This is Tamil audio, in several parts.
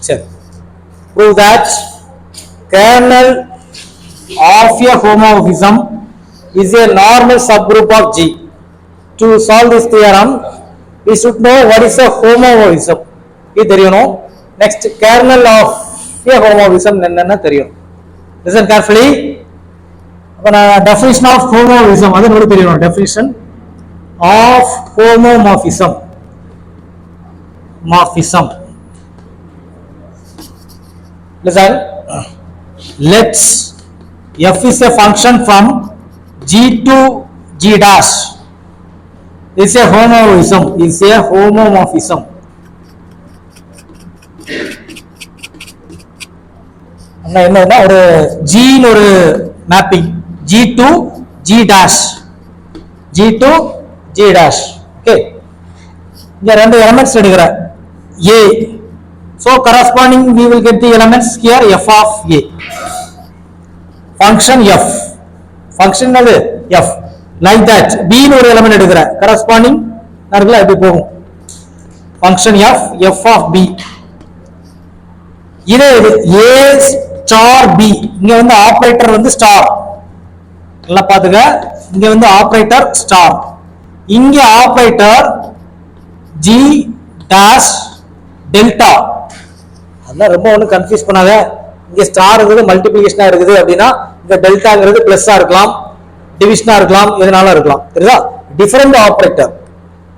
சரி, prove that kernel of a homomorphism is a normal subgroup of G. To solve this theorem, we should know what is a homomorphism. இது தெரியணும். Next, kernel of a homomorphism என்னன்னு தெரியும். Listen carefully. Definition of homomorphism அது உங்களுக்கு தெரியணும். Definition of homomorphism. Morphism. Listen. Let f is a function from G to G dash. Is a homomorphism. Is a homomorphism. என்ன ஒரு G ஒரு mapping G to G dash. G to G dash. Okay. இங்க ரெண்டு எலிமெண்ட்ஸ் எடுக்கிற A. So corresponding we will get the elements here f of A. Function f. Function அது f. Like that. B னு ஒரு எலிமெண்ட் எடுக்கிற corresponding இருக்குல எப்படி போகும்? Function f, f of B. இது A star B. இங்க வந்து ஆபரேட்டர் வந்து ஸ்டார். நல்லா பாத்துங்க. இங்க வந்து ஆபரேட்டர் ஸ்டார். இங்க ஆபரேட்டர் G dash delta. அதான் ரொம்ப ஒன்றும் கன்ஃபியூஸ் பண்ணாத. இங்க ஸ்டார்ங்கிறது மல்டிப்ளிகேஷனா இருக்குது அப்படின்னா இங்க டெல்டாங்கிறது பிளஸ்ஸா இருக்கலாம், டிவிஷனா இருக்கலாம், எதனால இருக்கலாம். தெரியுதா? Different operator.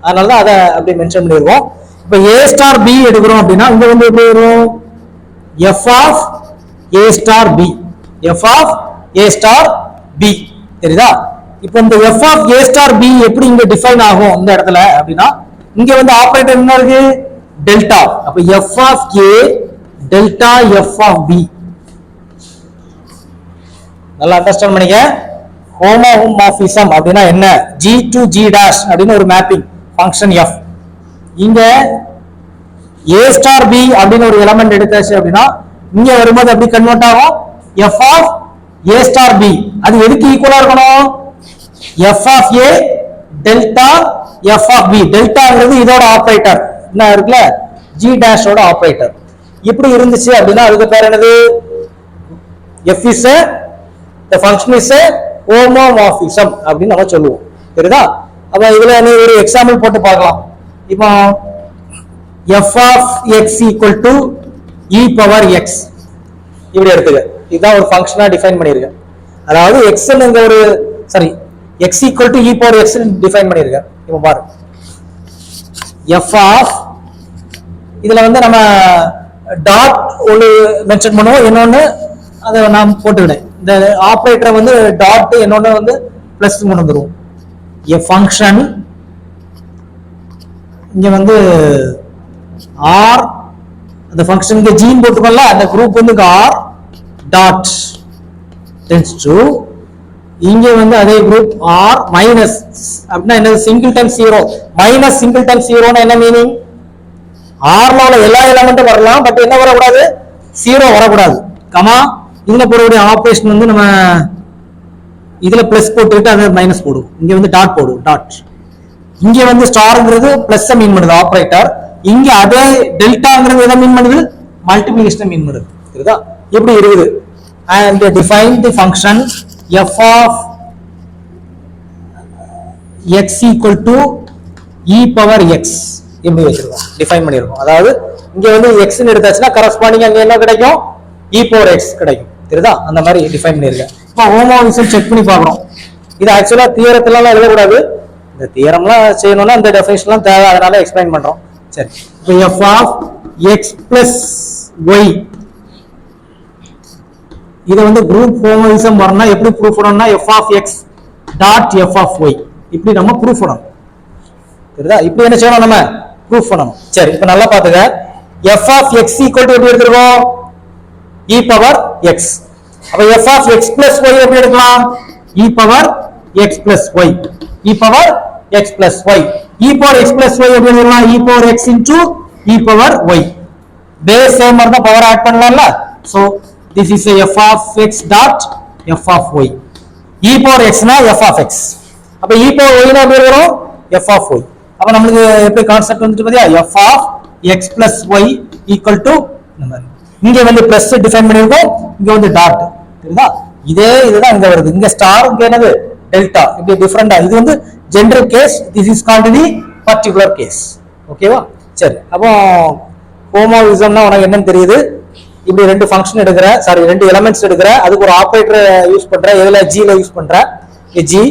அதனால தான் அதை அப்படி மென்ஷன் பண்ணிருக்கோம். இப்போ A star B எடுக்கிறோம் அப்படின்னா இங்க வந்து எப்படி வரும்? F of A star B. F of A star B. தெரியுதா? இப்போ இந்த F of A star B எப்படி இங்க டிஃபைன் ஆகும் இந்த இடத்துல அப்படின்னா இங்க வந்து ஆபரேட்டர் என்ன இருக்கு? டெல்டா. அப்ப F of A delta F of B. நல்லா அண்டர்ஸ்டாண்ட் பண்ணிக்க. ஹோமோமார்பிசம் அப்படின்னா என்ன? G to G dash அப்படின்னு ஒரு மேப்பிங் ஃபங்க்ஷன் F. இங்க A star B அப்படின்னு ஒரு எலிமெண்ட் எடுத்தாச்சு அப்படின்னா இங்க வரும்போது எப்படி கன்வெர்ட் ஆகும்? F of A star B. அது எதுக்கு ஈக்குவலா இருக்கணும்? F of A delta F of B. டெல்டாங்கிறது இதோட ஆபரேட்டர் என்ன இருக்குல்ல? G dash ஓட ஆபரேட்டர். இப்படி இருந்துச்சு அப்படின்னா அதுக்கு பேர் என்னது? F is a the function is a homomorphism அப்படின்னு நம்ம சொல்லுவோம். தெரியுதா? அப்ப இதுல நீ ஒரு எக்ஸாம்பிள் போட்டு பார்க்கலாம். இப்போ f of x equal to e power x இப்படி எடுத்துக்க. இதுதான் ஒரு ஃபங்க்ஷனா டிஃபைன் பண்ணிருக்கேன். அதாவது x ங்க ஒரு sorry x equal to e power x define பண்ணிருக்கேன். இப்போ பாரு. f of இதுல வந்து நம்ம டாட் ஒரு மென்ஷன் பண்ணுவோம், இன்னொன்னு அதை நான் போட்டுவிடுறேன். இந்த ஆபரேட்டரை வந்து டாட் இன்னொன்னு வந்து பிளஸ் கொண்டு வந்துருவோம். a function இங்க வந்து r அந்த ஃபங்க்ஷனுக்கு g போட்டுக்கோல, அந்த குரூப் வந்து r டாட் டென்ஸ் டு இங்க வந்து அதே குரூப் r மைனஸ் அப்படின்னா என்ன? Single time 0 minus single time 0 என்ன மீனிங்? r ல உள்ள எல்லா எலிமெண்ட்டும் வரலாம், பட் என்ன வரக்கூடாது? 0 வரக்கூடாது. கமா இதுல போடக்கூடிய ஆபரேஷன் வந்து நம்ம இதுல பிளஸ் போட்டுட்டு அதை மைனஸ் போடுவோம். இங்க வந்து டாட் போடுவோம். டாட் இங்க வந்து ஸ்டார்ங்கிறது பிளஸ் மீன் பண்ணுது ஆபரேட்டர். இங்க அதே டெல்டாங்கிறது எதை மீன் பண்ணுது? மல்டிப்ளிகேஷன் மீன் பண்ணுது. சரிதா? இப்படி இருக்குது. and define the function f of x equal to e power x இப்படி வச்சிருக்கோம், டிஃபைன் பண்ணிருக்கோம். அதாவது இங்க வந்து x ன்னு எடுத்தாச்சுன்னா கரஸ்பாண்டிங் அங்க என்ன கிடைக்கும்? e power x கிடைக்கும். தெரியுதா? அந்த மாதிரி டிஃபைன் பண்ணிருக்கேன். இப்போ ஹோமோமார்பிசம் செக் பண்ணி பார்க்கறோம். இது ஆக்சுவலா தியரத்துல எழுத கூடாது. இந்த தியரம்லாம் செய்யணும்னா இந்த டெஃபினிஷன்லாம் தேவை, அதனால எக்ஸ்பிளைன் பண்றோம். சரி, இப்போ f of x plus y இது வந்து குரூப் ஹோமோமார்பிசம் வரணும்னா எப்படி ப்ரூஃப் பண்ணணும்னா f of x dot f of y இப்படி நம்ம ப்ரூஃப் பண்ணணும். தெரியுதா? இப்படி என்ன செய்யணும்? நம்ம ப்ரூஃப் பண்ணணும். சரி, இப்போ நல்லா பாத்துங்க. f of x equal to எப்படி எடுத்துறோம்? e power x. அப்ப f of x plus y எப்படி எடுக்கலாம்? e power x plus y. e power x plus y. e power x plus y எப்படி எழுதலாம்? e power x into e power y. Base same இருந்தா பவர் ஆட் பண்ணலாம்ல. So this is a f of x dot f of y. e power x னா f of x. அப்ப e power y னா எப்படி வரும்? f of y. அப்ப நமக்கு எப்படி கான்செப்ட் வந்துட்டு பாத்தியா? f of x plus y equal to இந்த மாதிரி இங்க வந்து பிளஸ் டிஃபைன் பண்ணிருக்கோம், இங்க வந்து டாட். தெரியுதா? இதுதான் இங்க வருது. இங்க ஸ்டார், இங்க என்னது டெல்டா. இப்படி டிஃபரெண்டா. இது வந்து general case, this is called the particular case. ஓகேவா? சரி, அப்போ ஹோமோமார்பிசம்னா உனக்கு என்னன்னு தெரியுது. இப்படி ரெண்டு ஃபங்க்ஷன் எடுக்கிற, ரெண்டு எலிமெண்ட்ஸ் எடுக்கிற, அதுக்கு ஒரு ஆபரேட்டர் யூஸ் பண்ற. எதுல? ஜில யூஸ் பண்ற. ஜி.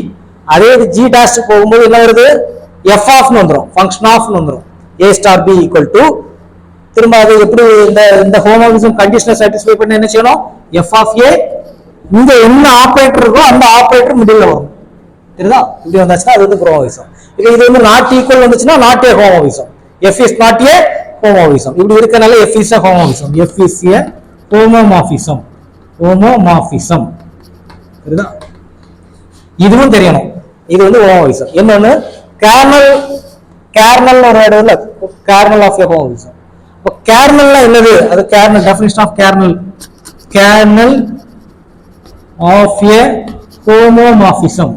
அதே ஜி டாஷ் போகும்போது என்ன வருது? எஃப் ஆஃப்னு வந்துடும், ஃபங்க்ஷன் ஆஃப்னு வந்துடும். ஏ ஸ்டார் பி ஈக்குவல் டு, திரும்ப அது எப்படி இந்த ஹோமோமார்பிசம் கண்டிஷனை சாட்டிஸ்ஃபை பண்ண என்ன செய்யணும்? எஃப் ஆஃப் ஏ, இங்க என்ன ஆபரேட்டர் இருக்கோ அந்த ஆபரேட்டர் மிடில் வரும். தெரியுதா? இப்படி வந்தாச்சுன்னா அது வந்து ஹோமோமார்பிசம். இது வந்து நாட் ஈக்குவல் வந்துச்சுன்னா not a homomorphism. F is not a homomorphism. இப்படி இருக்கனால F is a homomorphism. F is a homomorphism. Homomorphism. தெரியுதா? இதுவும் தெரியணும். இது வந்து ஹோமோமார்பிசம். இன்னொன்னு கேர்னல் ஒரு வேர்ட் இல்ல, கேர்னல் ஆஃப் ஏ ஹோமோமார்பிசம். இப்போ கேர்னல்னா என்னது? அது kernel, definition of kernel. Kernel of a homomorphism.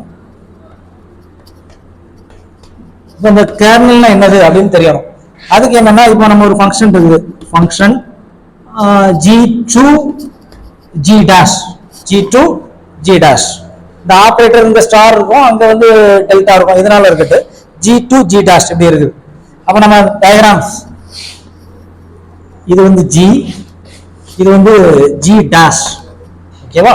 இந்த கேர்னல்னா என்னது அப்படின்னு தெரியணும். அதுக்கு என்னன்னா, இப்போ நம்ம ஒரு ஃபங்க்ஷன் இருக்குது, function g2 g dash, g2 g dash. இந்த ஆபரேட்டர் இந்த ஸ்டார் இருக்கும், அங்க வந்து டெல்டா இருக்கும், இதனால இருக்குது g2 g dash இப்படி இருக்குது. அப்ப நம்ம டயகிராம்ஸ், இது வந்து g, இது வந்து g dash. ஓகேவா?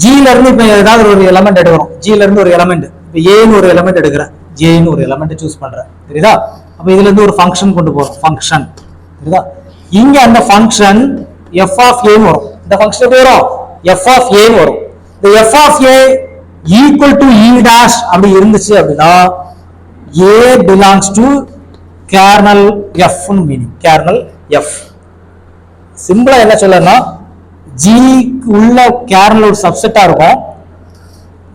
ஜில இருந்து இப்ப ஏதாவது ஒரு எலமெண்ட் எடுக்கிறோம். ஜில இருந்து ஒரு எலமெண்ட், இப்ப ஏன்னு ஒரு எலமெண்ட் எடுக்கிறேன், ஜேன்னு ஒரு எலமெண்ட் சூஸ் பண்றேன். தெரியுதா? அப்ப இதுல இருந்து ஒரு ஃபங்க்ஷன் கொண்டு போறோம், ஃபங்க்ஷன். தெரியுதா? இங்க அந்த ஃபங்க்ஷன் f of a வரும். இந்த ஃபங்க்ஷன் எப்படி வரும்? f of a வரும். இந்த f of a equal to e dash அப்படி இருந்துச்சு அப்படின்னா a belongs to kernel f னு மீனிங். kernel f. சிம்பிளா என்ன சொல்லணும்னா, g உள்ள kernel ஒரு சப்செட்டா இருக்கும்.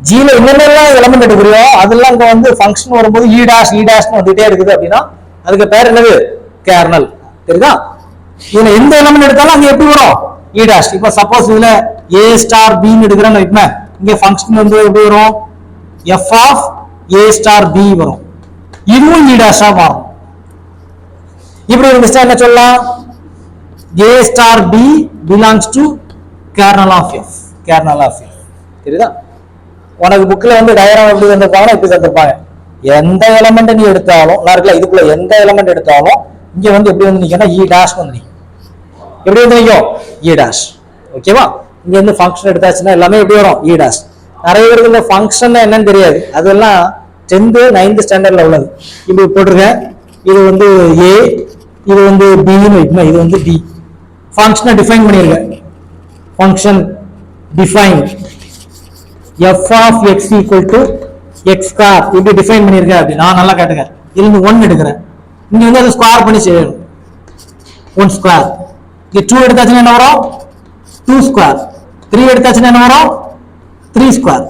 g ல என்னென்னலாம் எலிமெண்ட் எடுக்கறியோ அதெல்லாம் அங்க வந்து ஃபங்க்ஷன் வரும்போது e dash னு வந்துட்டே இருக்குது அப்படின்னா அதுக்கு பேர் என்னது? kernel. தெரியுதா? இதுல எந்த எலிமெண்ட் எடுத்தாலும் அங்க எப்படி வரும்? e dash. இப்போ சப்போஸ் இதுல a star b ன்னு எடுக்கறேன்னு வைப்போமே, இங்க ஃபங்க்ஷன் வந்து எப்படி வரும்? f of a star b வரும். இதுவும் e dash ஆ மாறும். இப்படி இருந்துச்சா என்ன சொல்லலாம்? a star b belongs to kernel of f. kernel of f. தெரியுதா? உனக்கு புக்ல வந்து டயகிராம் எப்படி தந்திருப்பாங்கன்னா இப்படி தந்திருப்பாங்க. எந்த எலிமெண்ட் நீ எடுத்தாலும், நான் இருக்கல இதுக்குள்ள எந்த எலிமெண்ட் எடுத்தாலும் இங்க வந்து எப்படி வந்து நிக்கணும்? e dash வந்து நிக்கும். எப்படி வந்து நிக்கும்? e dash. ஓகேவா? இங்க இருந்து ஃபங்க்ஷன் எடுத்தாச்சுன்னா எல்லாமே எப்படி வரும்? e dash. நிறைய பேருக்கு இந்த ஃபங்க்ஷன் என்னன்னு தெரியாது. அதெல்லாம் 10th 9th ஸ்டாண்டர்ட்ல உள்ளது. இப்படி போட்டிருக்கேன், இது வந்து a, இது வந்து b ன்னு வைக்கணும், இது வந்து d. ஃபங்க்ஷனை டிஃபைன் பண்ணிருக்கேன். Function define f of x equal to x square இப்படி டிஃபைன் பண்ணிருக்கேன். அப்படி நான் நல்லா கேட்டுக்க. இதுல இருந்து 1 எடுக்கிறேன், இங்க வந்து அதை ஸ்கொயர் பண்ணி செய்யணும். 1 ஸ்கொயர். இங்க 2 எடுத்தாச்சுன்னா என்ன வரும்? 2 ஸ்கொயர். 3 எடுத்தாச்சுன்னா என்ன வரும்? 3 ஸ்கொயர்.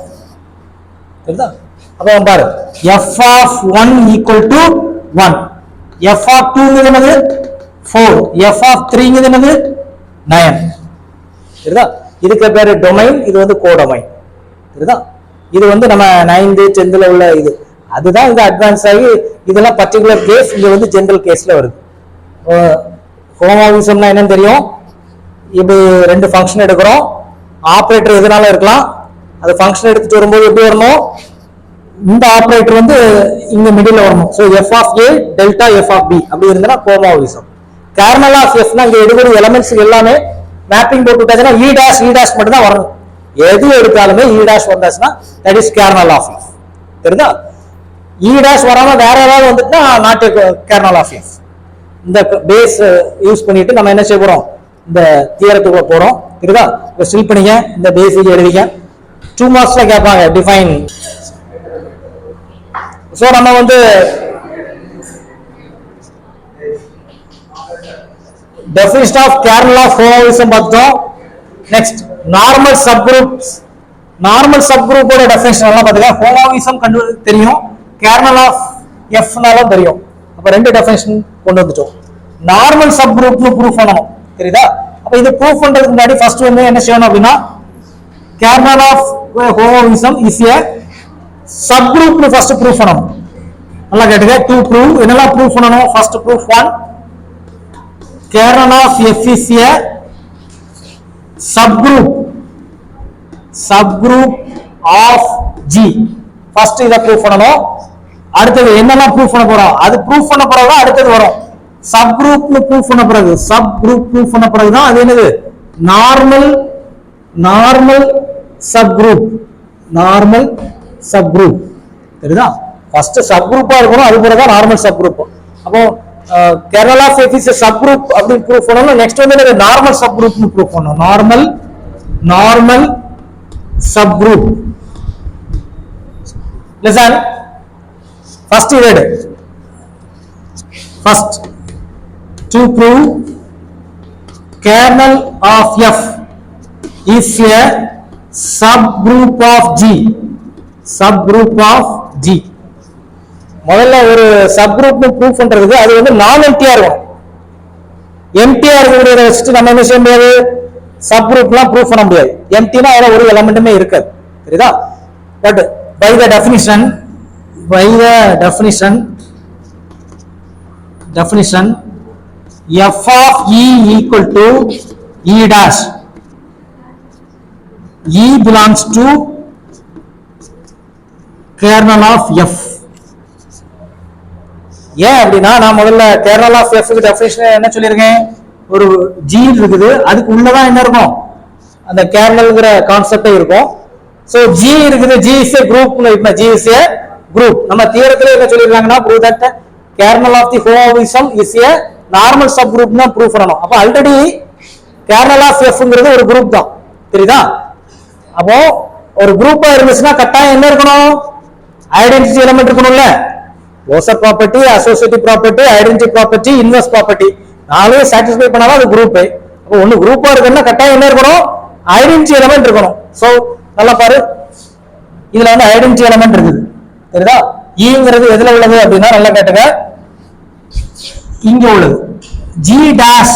தெரியுதா? அப்ப பாரு, f of 1 equal to 1, f of 2 என்னது? 4, f of 3 என்னது? 9. தெரியுதா? இதுக்கு பேரு டொமைன், இது வந்து கோடொமைன். தெரியுதா? இது வந்து நம்ம 9th 10th உள்ள இது. அதுதான் இந்த அட்வான்ஸ் ஆகி இதெல்லாம் பர்టిక్యులர் கேஸ், இங்க வந்து ஜெனரல் கேஸ்ல வருது. ஹோமோமார்பிசம்னா என்னன்னு தெரியும்? இப்படி ரெண்டு ஃபங்க்ஷன் எடுக்கிறோம், ஆபரேட்டர் எதனால இருக்கலாம், அது ஃபங்க்ஷன் எடுத்துட்டு வரும்போது எப்படி வரணும்? இந்த ஆபரேட்டர் வந்து இங்க மிடில் வரணும். So f of a delta f of b அப்படி இருந்தா ஹோமோமார்பிசம். கர்னல் ஆஃப் f னா இங்க எடுக்கிற எலிமெண்ட்ஸ் எல்லாமே மேப்பிங் போட்டு விட்டாச்சுன்னா e dash மட்டும் தான் வரணும். எது எடுத்தாலுமே e dash வந்தாச்சுன்னா that is kernel of f. தெரியுதா? e dash வராம வேற ஏதாவது வந்துட்டா நாட் kernel of f. இந்த பேஸ் யூஸ் பண்ணிட்டு நம்ம என்ன செய்ய போறோம்? இந்த தியரத்துக்குள்ள போறோம். தெரியுதா? இத ஃபில் பண்ணிங்க, இந்த பேசிக் எழுதிங்க. 2 மார்க்ஸ்ல கேட்பாங்க டிஃபைன். சோ நம்ம வந்து definition of kernel of homomorphism பார்த்தோம். Next normal subgroups. Normal subgroup ஓட டெஃபினிஷன் எல்லாம் பாத்துங்க. ஹோமோமார்பிசம் தெரியும், kernel of f னாலும் தெரியும். அப்ப ரெண்டு டெஃபினிஷன் கொண்டு வந்துட்டோம். நார்மல் சப்குரூப்னு ப்ரூஃப் பண்ணனும். தெரியுதா? அப்ப இது ப்ரூஃப் பண்றதுக்கு முன்னாடி ஃபர்ஸ்ட் வந்து என்ன செய்யணும் அப்படினா, kernel of homomorphism is a subgroup னு ஃபர்ஸ்ட் ப்ரூஃப் பண்ணனும். நல்லா கேட்டுங்க. டு ப்ரூவ் என்னெல்லாம் ப்ரூஃப் பண்ணனும்? First proof 1, kernel of f is a subgroup of G. first இத ப்ரூஃப் பண்ணனும். அடுத்து என்னெல்லாம் ப்ரூஃப் பண்ண போறோம், அது ப்ரூஃப் பண்ண பிறகு அடுத்து வரும் சப்குரூப்னு ப்ரூஃப் பண்ண பிறகு, சப்குரூப் ப்ரூஃப் பண்ண பிறகு தான் அது என்னது நார்மல் சப்குரூப். தெரியுதா? ஃபர்ஸ்ட் சப்குரூப்பா இருக்கணும், அது பிறகு தான் நார்மல் சப்குரூப். அப்போ kernel of f is a subgroup அப்படி ப்ரூஃப் பண்ணனும். நெக்ஸ்ட் வந்து நார்மல் சப்குரூப்னு ப்ரூஃப் பண்ணனும். Normal subgroup. Listen, first word, first to prove kernel of f is a subgroup of G. முதல்ல ஒரு சப்குரூப் ப்ரூஃப் பண்றதுக்கு அது வந்து நான் எம்டியா இருக்கும். எம்டியா இருக்கிறத வச்சுட்டு நம்ம என்ன செய்ய முடியாது, சப்குரூப்லாம் ப்ரூஃப் பண்ண முடியாது. எம்டினா அதுல ஒரு எலிமெண்ட்டுமே இருக்காது. சரிதா? But by the definition f of e equal to e dash. E belongs to kernel of f. ஏன் அப்படின்னா நான் முதல்ல kernel of f க்கு டெஃபினிஷன் என்ன சொல்லிருக்கேன், ஒரு g இருக்குது, அதுக்கு உள்ளதான் என்ன இருக்கும், அந்த kernelங்கற கான்செப்டே இருக்கும். சோ g இருக்குது, g is a group. G is a group. நம்ம தியரத்துல என்ன சொல்லிருக்காங்கன்னா prove that kernel of the homomorphism is a normal subgroup னா ப்ரூவ் பண்ணனும். அப்ப ஆல்ரெடி kernel of f ங்கிறது ஒரு குரூப் தான். தெரியுதா? அப்போ ஒரு குரூப்பா இருந்துச்சுன்னா கட்டாயம் என்ன இருக்கணும், ஐடென்டிட்டி எலிமெண்ட் இருக்கணும்ல. Closer property, associative property, identity property, inverse property நாலே சாட்டிஸ்ஃபை பண்ணாதான் அது குரூப். அப்போ ஒன்னு குரூப்பா இருக்குன்னா கட்டாயம் என்ன இருக்கணும், ஐடென்டிட்டி எலிமெண்ட் இருக்கணும். சோ நல்லா பாரு, இதுல வந்து ஐடென்டிட்டி எலிமெண்ட் இருக்குது. தெரியுதா? ஈங்கிறது எதுல உள்ளது அப்படின்னா நல்லா கேட்டுங்க, இங்க உள்ளது. g dash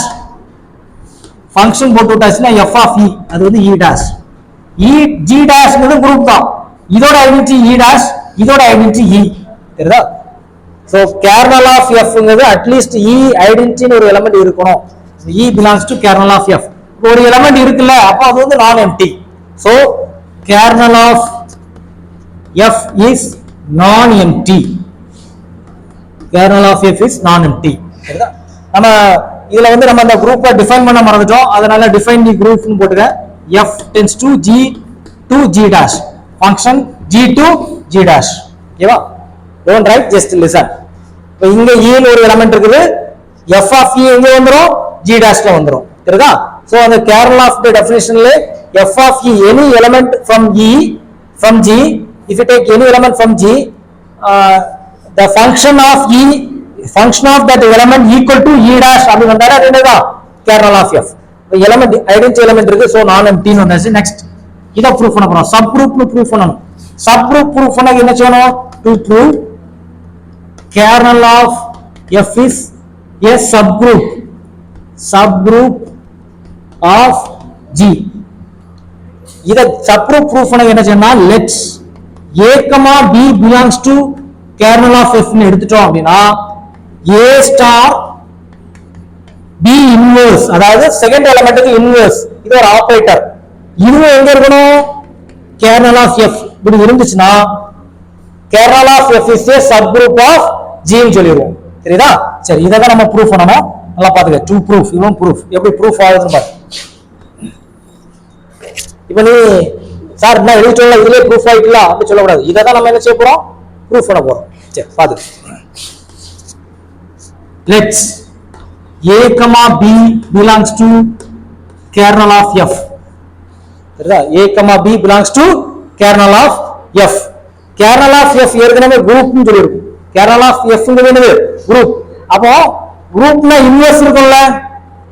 ஃபங்க்ஷன் போட்டு விட்டாச்சுன்னா f of e, அது வந்து e dash. g dashங்கிறது குரூப் தான். இதோட ஐடென்டிட்டி e dash, இதோட ஐடென்டிட்டி e. தெரியுதா? சோ kernel of f ங்கிறது அட்லீஸ்ட் e ஐடென்டிட்டின்னு ஒரு எலிமெண்ட் இருக்கணும். e belongs to kernel of f. ஒரு எலிமெண்ட் இருக்குல்ல, அப்ப அது வந்து non empty. So kernel of f is non-empty. Kernel of f is non-empty. சரிதா? நம்ம இதுல வந்து நம்ம அந்த குரூப்பை டிஃபைன் பண்ண மறந்துட்டோம். அதனால டிஃபைன் தி குரூப் னு போட்டுங்க. f tends to g to g dash. Function g to g dash. ஓகேவா? Don't write, just listen. இப்போ இங்க e ன்னு ஒரு எலிமெண்ட் இருக்குது. f of e எங்க வந்துரும், g dash ல வந்துரும். சரிதா? சோ அந்த kernel of the definitionல f of e, any element from e from g, if you take any element from g, the function of that element equal to e dash அப்படி வந்தாரா என்னதான் kernel of f. element identity element இருக்கு, so non empty னு வந்தாச்சு. next இத ப்ரூஃப் பண்ண போறோம். சப் குரூப் னு ப்ரூஃப் பண்ணனும். சப் குரூப் ப்ரூஃப் பண்ண என்ன செய்யணும், to prove kernel of f is a subgroup of g. இத சப்ரூப் ப்ரூஃப் பண்ண என்ன செய்யணும்னா, let a, b belongs to kernel of f னு எடுத்துட்டோம் அப்படினா a star b inverse, அதாவது செகண்ட் எலிமெண்ட்க்கு இன்வெர்ஸ், இது ஒரு ஆபரேட்டர். இது எங்க இருக்கணும், kernel of f. இப்படி இருந்துச்சுனா kernel of f is a subgroup of g னு சொல்லிடுவோம். சரிதா? சரி, இத தான் நம்ம ப்ரூஃப் பண்ணனும். நல்லா பாத்துக்க. டு ப்ரூஃப், இதுவும் ப்ரூஃப். எப்படி ப்ரூஃப் ஆகுதுன்னு பாரு. இப்போ நீ சார் என்ன எழுதிட்டோம்ல, இதுலயே ப்ரூஃப் ஆயிட்டலாம் அப்படி சொல்லக்கூடாது. இதை தான் நம்ம என்ன செய்ய போறோம், ப்ரூஃப் பண்ண போறோம். சரி பாத்து. Let's a, b belongs to kernel of f. சரிதா? a, b belongs to kernel of f. kernel of f ஏற்கனவே குரூப்னு சொல்லிருக்கும். kernel of f ங்கிறது என்னது, குரூப். அப்போ குரூப்ல இன்வெர்ஸ் இருக்கும்ல,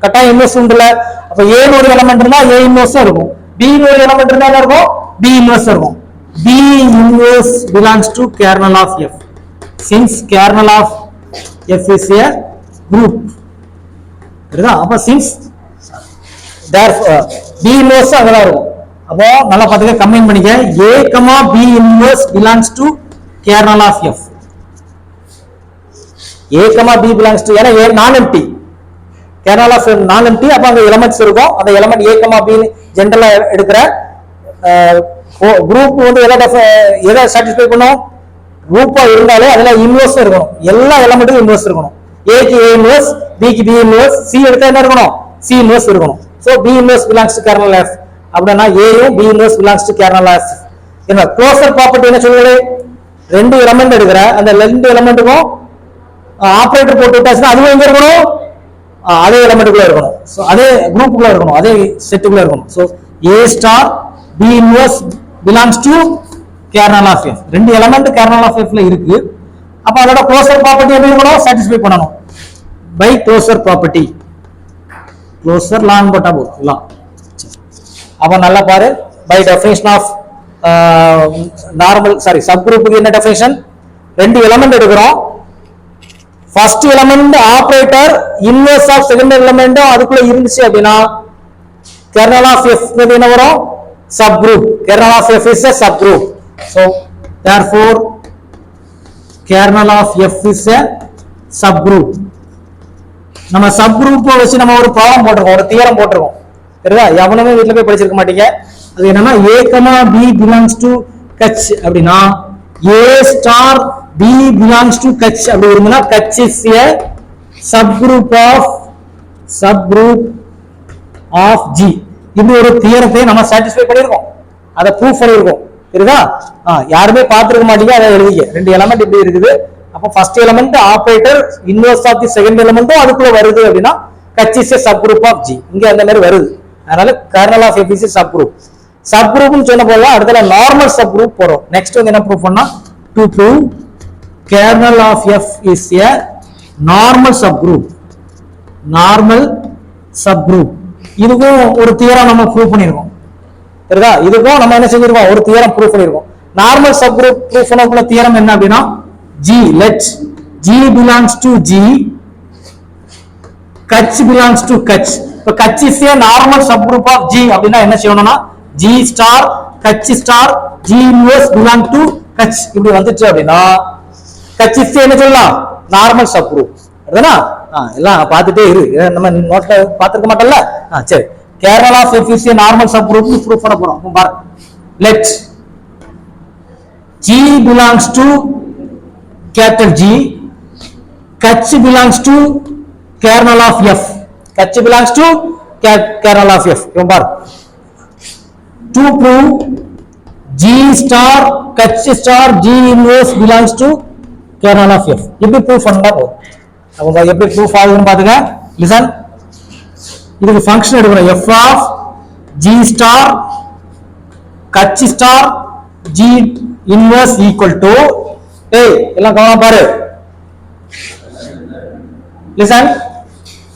கட்டாயம் இன்வெர்ஸ் உண்டுல. அப்ப a ன்னு ஒரு எலிமெண்ட் இருந்தா a இன்வெர்ஸ் இருக்கும், b ன்னு ஒரு எலிமெண்ட் இருந்தா என்ன இருக்கும், b இன்வெர்ஸ் இருக்கும். b inverse belongs to kernel of f, since kernel of f is a group. சரிதா? அப்ப since therefore b inverse அங்கதான் இருக்கும். அப்போ நல்லா பாத்துக்க, கம்பைன் பண்ணிக்க. a, b inverse belongs to kernel of f. a, b belongs to, ஏன்னா a non empty, kernel of non empty, அப்ப அங்க எலிமெண்ட்ஸ் இருக்கும். அந்த எலிமெண்ட் ஏ கமா பி ஜெனரலா எடுக்கிற குரூப் வந்து எதை சாட்டிஸ்ஃபை பண்ணும்? குரூப்பா இருந்தாலே அதுல இன்வெர்ஸ் இருக்கணும். எல்லா எலிமெண்ட்டுக்கும் இன்வெர்ஸ் இருக்கணும். ஏக்கு ஏ இன்வெர்ஸ், பிக்கு பி இன்வெர்ஸ், சி எடுத்தா என்ன இருக்கணும்? சி இன்வெர்ஸ் இருக்கணும். So b inverse belongs to kernel f அப்படின்னா ஏயும் b inverse belongs to kernel f. என்ன க்ளோசர் ப்ராப்பர்ட்டி என்ன சொல்லுது? ரெண்டு எலிமெண்ட் எடுக்கிற அந்த ரெண்டு எலிமெண்ட்டுக்கும் ஆபரேட்டர் போட்டு விட்டாச்சுன்னா அதுவும் எங்க இருக்கணும்? அதே எலிமெண்ட்டுக்குள்ள இருக்கணும். சோ அதே குரூப்புக்குள்ள இருக்கணும், அதே செட்டுக்குள்ள இருக்கணும். So a star b inverse belongs to kernel of f. ரெண்டு எலிமெண்ட் கர்னல் ஆஃப் எஃப்ல இருக்கு. அப்ப அதோட க்ளோசர் ப்ராப்பர்ட்டி எப்படி இருக்கணும்? சாட்டிஸ்ஃபை பண்ணணும் பை க்ளோசர் ப்ராப்பர்ட்டி. க்ளோசர் லான் போட்டா போதும். அப்ப நல்லா பாரு, பை டெஃபினிஷன் ஆஃப் நார்மல் சப் குரூப்புக்கு என்ன டெஃபினிஷன்? ரெண்டு எலிமெண்ட் எடுக்கிறோம். First element operator inverse of second element அதுக்குள்ள இருந்துச்சு அப்படின்னா கர்னல் ஆஃப் எஃப் என்ன வரும்? Subgroup. Kernel of f is a sub group. So therefore kernel of f is a subgroup. நம்ம சப் குரூப் வச்சு நம்ம ஒரு ப்ராப்ளம் போட்டுருக்கோம், ஒரு தியரம் போட்டுருக்கோம். சரியா? எவனுமே வீட்ல போய் படிச்சிருக்க மாட்டீங்க. அது என்னன்னா a b belongs to h அப்படினா a star b belongs to h அப்படி இருந்தா h is a subgroup of g. இது ஒரு தியரத்தை நம்ம சாட்டிஸ்ஃபை பண்ணிருக்கோம், அதை ப்ரூஃப் பண்ணிருக்கோம். சரிதா? யாருமே பார்த்திருக்க மாட்டீங்க, அதை எழுதிங்க. ரெண்டு எலிமெண்ட் இப்படி இருக்குது. அப்ப first element operator inverse of the second எலிமெண்ட்டும் அதுக்குள்ள வருது அப்படின்னா h is a subgroup of g. இங்க அந்த மாதிரி வருது. அதனால kernel of f is a subgroup. சப்குரூப்னு சொன்ன போல அடுத்தல நார்மல் சப்குரூப் போறோம். நெக்ஸ்ட் வந்து என்ன ப்ரூஃப் பண்ணா to prove kernel of f is a normal subgroup. Normal subgroup இதுக்கும் ஒரு தியரம் நம்ம ப்ரூவ் பண்ணிருக்கோம். சரிதா? இதுக்கும் நம்ம என்ன செஞ்சிருக்கோம்? ஒரு தியரம் ப்ரூவ் பண்ணிருக்கோம். நார்மல் சப்குரூப் ப்ரூஃப் பண்ணக்கூடிய தியரம் என்ன அப்படின்னா g let g belongs to g h belongs to h. இப்ப h is a normal subgroup of g அப்படினா என்ன செய்யணும்னா g star h star g inverse belong to h இப்படி வந்துச்சு அப்படினா h is என்ன சொல்லலாம்? Normal subgroup. சரிதானா? எல்லாம் பார்த்துட்டே இரு, நம்ம நோட்ல பார்த்திருக்க மாட்டல்ல. சரி, kernel of f is a normal subgroup னு ப்ரூஃப் பண்ண போறோம். பாரு, let g belongs to capital G, h belongs to kernel of f. h belongs to kernel of f. பாரு, to prove g star h star g inverse belongs to kernel of f. இப்படி ப்ரூஃப் பண்ணா போதும். அப்ப எப்படி ப்ரூஃப் ஆகுதுன்னு பாத்துங்க. லிசன், இதுக்கு ஃபங்க்ஷன் எடுக்கணும். f of g star h star g inverse equal to எல்லாம் கவனம் பாரு. லிசன்,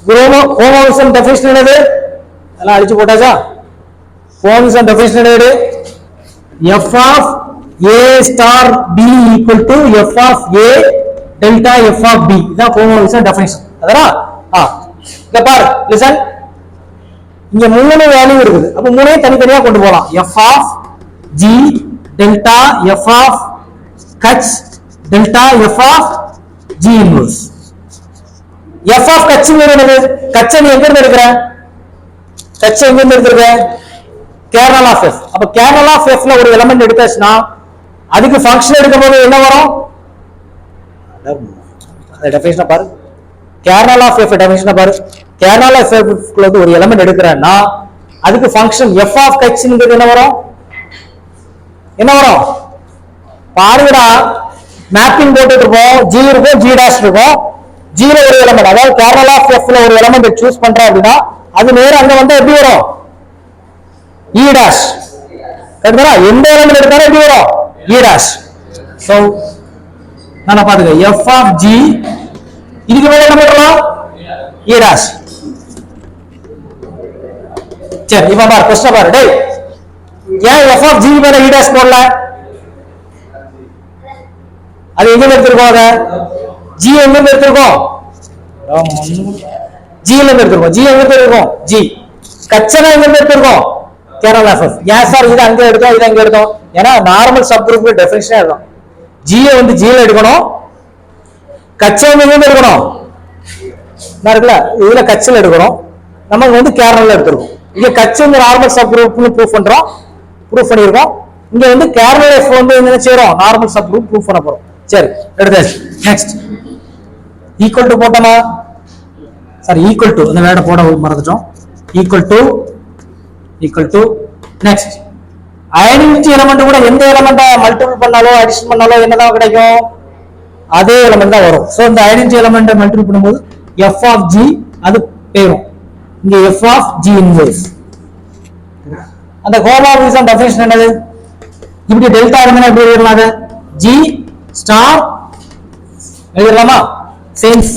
ஹோமோமோர்பிசம் டெஃபினிஷன் என்னது? எல்லாம் அடிச்சு போட்டாச்சா? ஹோமோமோர்பிசம் டெஃபினிஷன் என்னது? f of a star b equal to f of a delta f of b. இதான் ஹோமோமோர்பிசம் டெஃபினிஷன். அதரா இங்க பாரு, லிசன், இங்க மூணு வேல்யூ இருக்குது. அப்ப மூணையும் தனித்தனியா கொண்டு போலாம். f of g delta f of h delta f of g inverse. f of h என்னது? h நீ எங்க இருந்து எடுக்கற? h எங்க இருந்து எடுக்கற? kernel of f. அப்ப kernel of f ல ஒரு எலிமெண்ட் எடுத்தாச்சுனா அதுக்கு ஃபங்க்ஷன் எடுக்கும்போது என்ன வரும்? அந்த டெஃபினிஷனை பாரு. kernel of f டெஃபினிஷனை பாரு. kernel of f ல ஒரு எலிமெண்ட் எடுக்கறேன்னா அதுக்கு ஃபங்க்ஷன் f of h ங்கிறது என்ன வரும்? என்ன வரும்? பாருங்கடா, மேப்பிங் போட்டுட்டு இருப்போம். g இருக்கும், g டாஷ் இருக்கும். g ல ஒரு எலிமெண்ட், அதாவது kernel of f ல ஒரு எலிமெண்ட் சூஸ் பண்றோம் அப்படின்னா அது நேரா அங்க வந்து எப்படி வரும்? e dash. கரெக்ட்டா? எந்த எலிமெண்ட் எடுத்தாலும் எப்படி வரும்? e dash. சோ நான் பாத்துங்க, f of g இதுக்கு மேல என்ன பண்ணலாம்? e dash. சரி, இப்ப பாரு, क्वेश्चन பாரு. டேய், ஏன் f of g மேல e டாஷ் போடல? அது எங்க எடுத்துறோம்? அத g எங்க எடுத்துறோம்? g ல எடுத்துறோம். g எங்க எடுத்துறோம்? g கச்சனா எங்க எடுத்துறோம்? kernel of f. ஏன் சார் இது அங்க எடுத்தோம், இது அங்க எடுத்தோம்? ஏனா நார்மல் சப் குரூப்ல டெஃபினிஷன் அதுதான். g வந்து g ல எடுக்கணும், கச்சா எங்க எடுக்கணும்? நான் இருக்குல்ல இதுல கட்சியில் எடுக்கிறோம், நமக்கு வந்து கேர்னல் எடுத்துருக்கோம். இங்க கட்சி வந்து நார்மல் சப் குரூப்னு ப்ரூஃப் பண்ணியிருக்கோம். இங்க வந்து கேர்னல் எஃப் வந்து என்ன செய்யறோம், நார்மல் சப் குரூப் ப்ரூஃப் பண்ண போறோம். சரி எடுத்தாச்சு. நெக்ஸ்ட் ஈக்குவல் டு போட்டோமா, சாரி ஈக்குவல் டு, அந்த வேர்டை போட மறந்துட்டோம். Equal to next identity element கூட எந்த எலிமெண்ட்டை மல்டிபிள் பண்ணாலோ அடிஷன் பண்ணாலோ என்னதான் கிடைக்கும், அதே எலிமெண்ட் தான் வரும். ஸோ இந்த ஐடென்டிட்டி எலிமெண்ட்டை மல்டிபிள் பண்ணும்போது எஃப் ஆஃப் ஜி அது பேரும், இங்க எஃப் ஆஃப் ஜி இன்வெர்ஸ். அந்த ஹோமோமார்பிசம் டெஃபினிஷன் என்னது, இப்படி டெல்டா இருந்தா எப்படி எழுதலாம், ஜி ஸ்டார் எழுதலாமா, since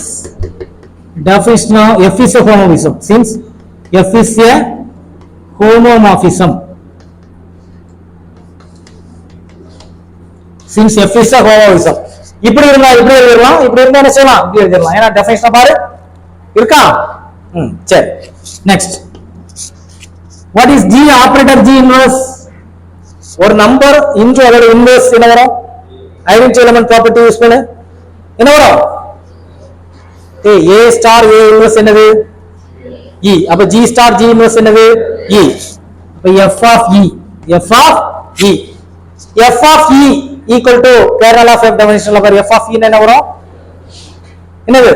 definition of f is a homomorphism, since f is a homomorphism, இப்படி இருந்தா இப்படி எழுதலாம், இப்படி இருந்தா என்ன செய்யலாம், இப்படி எழுதலாம். ஏன்னா டெஃபினிஷன் பாரு இருக்கா. சரி next what is g operator g inverse, ஒரு நம்பர் இன்டு அதோட இன்வெர்ஸ் என்ன வரும், ஐடென்டிட்டி எலிமெண்ட் ப்ராப்பர்ட்டி யூஸ் பண்ணு என்ன வரும், a star a inverse என்னது e, அப்ப g star g inverse என்னது e, அப்ப f of e equal to kernel of f dimensional over f of e என்ன வரும், என்னது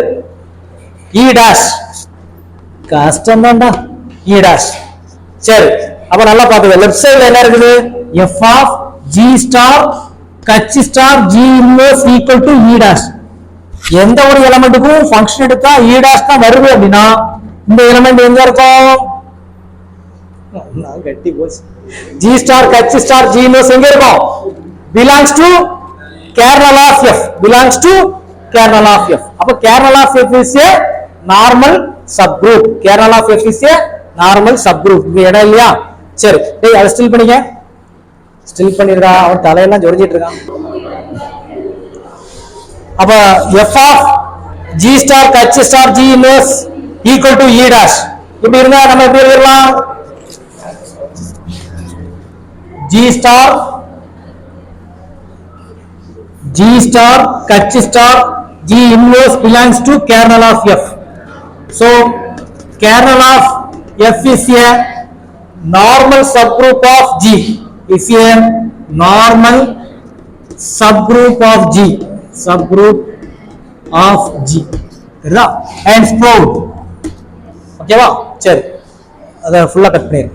e dash, கஷ்டம் தான்டா e dash. சரி அப்ப நல்லா பாத்துங்க, லெஃப்ட் சைடுல என்ன இருக்குது, f of g star h star g inverse equal to e dash. எந்த ஒரு எலிமெண்ட்டுக்கும் ஃபங்க்ஷன் எடுத்தா e dash தான் வருது அப்படின்னா இந்த எலிமெண்ட் எங்க இருக்கும், கட்டி போச்சு, g star h star g inverse எங்க இருக்கும், belongs to kernel of f, அப்ப kernel of f is a normal subgroup, இங்க இடம் இல்லையா. சரி டேய் அதை ஸ்டில் பண்ணிருக்கா, அவன் தலையெல்லாம் ஜொரிஞ்சிட்டு இருக்கான். அப்ப f of g star h star g inverse equal to e dash, இப்படி இருந்தா நம்ம எப்படி எழுதலாம், g star h star g inverse belongs to kernel of f. So kernel of f is a normal subgroup of g, and proved. ஓகேவா. சரி அதை ஃபுல்லா கட் பண்ணிரு.